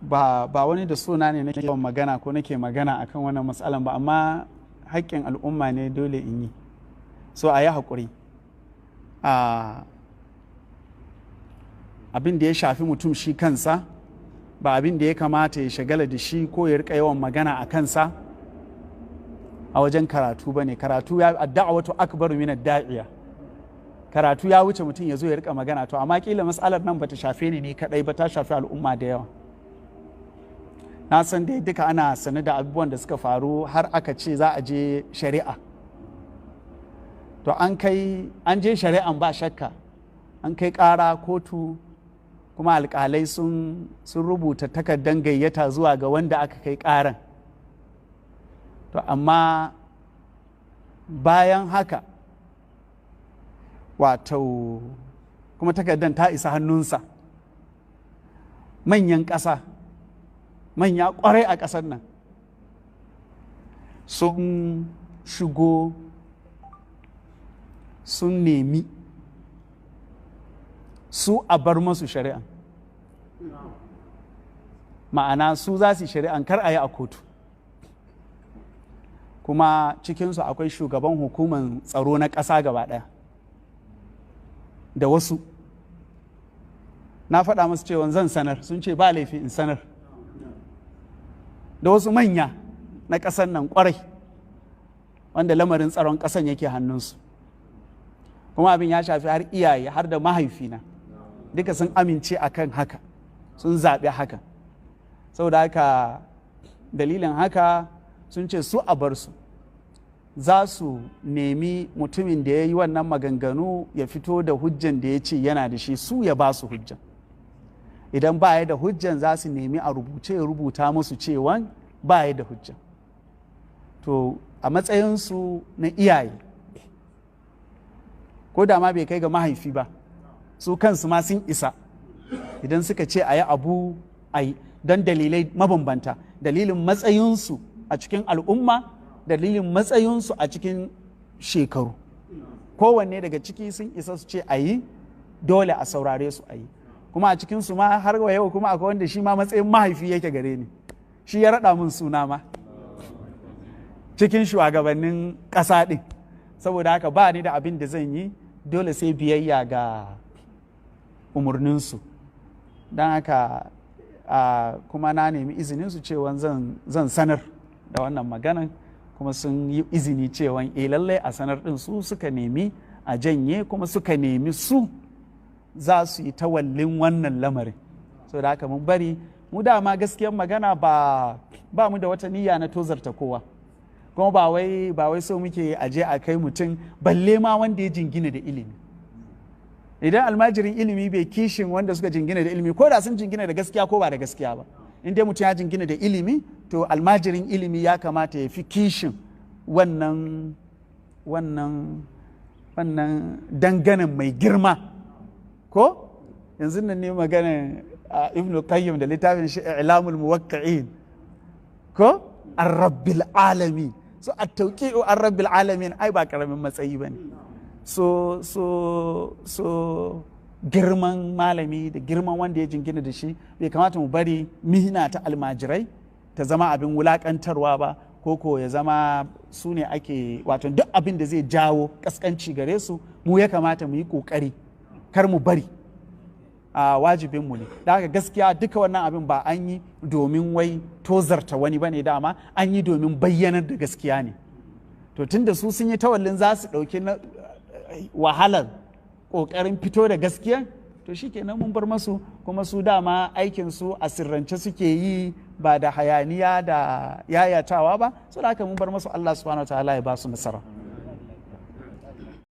ba wani da suna ne nake yawan magana ko nake magana akan wannan matsalan ba, amma haƙƙin al'umma ne dole in yi, so a yi haƙuri. Abin da ya shafi mutum shi kansa ba abin da ya kamata ya shagala da shi ko ya rika yawan magana a kansa a wajen karatu ba ne. Karatu ya adda'awatu akbaru min ad-da'iya. Karatu ya wuce mutum ya zo ya rika magana, to amma kila matsalar nan bata shafe ni kadai ba, ta shafi al'umma da yawa. Na san dai duka ana sane da abubuwan da suka faru har aka ce za a je shari'a. To an je shari'an ba shakka, an kai ƙara kotu, kuma alƙalai sun rubuta takardar gayyata zuwa ga wanda aka kai ƙaran. To amma bayan haka wato kuma takardar ta isa hannunsa, manyan ƙasa, manya ƙwarai a ƙasar nan sun shigo sun nemi su a bar masu shari'a, ma'ana su za su shari'an kar a yi a kotu. Kuma cikinsu akwai shugaban hukumar tsaro na ƙasa gaba ɗaya da wasu. Na faɗa musu cewa zan sanar, sun ce ba laifi in sanar, da wasu manya na ƙasar nan ƙwarai wanda lamarin tsaron ƙasan yake hannunsu. Kuma abin ya shafi har iyaye har da mahaifina, duka sun amince akan haka, sun zaɓi haka. Saboda haka dalilin haka sun ce su a bar su, za su nemi mutumin da ya yi wannan maganganu ya fito da hujjan da ya ce yana da shi, su ya ba su hujjan. Idan ba ya da hujjan za su nemi a rubuta musu cewa ba ya da hujjan. To a matsayinsu na iyaye, ko da ma bai kai ga mahaifi ba, su kansu ma sun isa idan suka ce a yi abu a yi, don dalilai mabambanta. Dalilin matsayinsu a cikin al'umma, dalilin matsayinsu a cikin shekaru, kowanne daga ciki sun isa su ce a yi, dole a saurare su a yi. Kuma a cikinsu ma har wa yau kuma akwai wanda shi ma matsayin mahaifi yake gare ni, shi ya raɗa min suna ma cikin shugabannin ƙasa ɗin. Saboda haka ba ni da abin da zan yi, dole sai biyayya ga umarninsu. Don haka kuma na nemi izininsu cewa zan sanar da wannan maganan, kuma sun yi izini cewa lallai a sanar ɗin. Su suka nemi a janye, kuma suka nemi su za su yi tawallin wannan lamarin. So da haka mun bari, mu dama gaskiyar magana ba mu da wata niyya na tozarta kowa, kuma ba wai so muke aje a kai mutum, balle ma wanda ya jingina da ilimi. Idan almajirin ilimi bai kishin wanda suka jingina da ilimi, ko da sun jingina da gaskiya ko ba da gaskiya ba, in dai mutum ya jingina da ilimi, to almajirin ilimi ya kamata ya fi kishin wannan danganan mai girma. Ko yanzu nan ne maganin Ibn Qayyim da littafin shi I'lamul Muwaqqi'in, ko ar-rabbil alamin. So at-tawqi'u ar-rabbil alamin ai ba karamin matsayi bane. So girman malami da girman wanda ya jingina da shi, bai kamata mu bari mihina ta almajirai ta zama abin wulakantarwa ba, ko ya zama su ne ake, wato duk abin da zai jawo kaskanci gare su, mu ya kamata mu yi kokari kar mu bari. Wajibinmu ne. Da haka gaskiya duka wannan abin ba an yi domin wai tozarta wani bane, dama an yi domin bayyanar da gaskiya ne. To tunda su sun yi tawallin za su ɗauki wahalar ƙoƙarin fito da gaskiya, to shi kenan mun bar masu, kuma su dama aikinsu a sirrance suke yi, ba da hayaniya da yayatawa ba. So da haka mun bar masu, Allah subhanahu wa ta'ala ya ba su nasara.